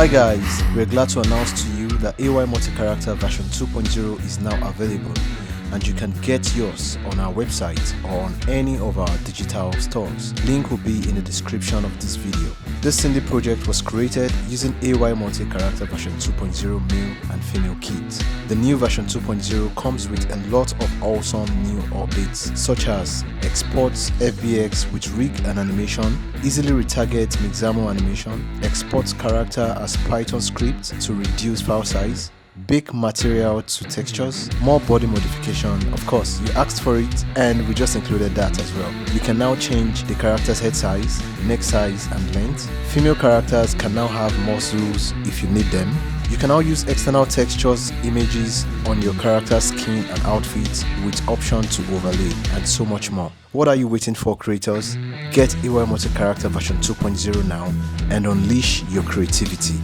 Hi guys, we're glad to announce to you that AYMultiCharacter version 2.0 is now available, and you can get yours on our website or on any of our digital stores. Link will be in the description of this video. This indie project was created using AYMultiCharacter version 2.0 male and female kit. The new version 2.0 comes with a lot of awesome new updates such as exports FBX with rig and animation, easily retarget Mixamo animation, exports character as Python script to reduce file size, bake material to textures, more body modification. Of course, you asked for it and we just included that as well. You can now change the character's head size, neck size and length. Female characters can now have muscles if you need them. You can now use external textures, images on your character's skin and outfits with option to overlay, and so much more. What are you waiting for, creators? Get AYMultiCharacter version 2.0 now and unleash your creativity.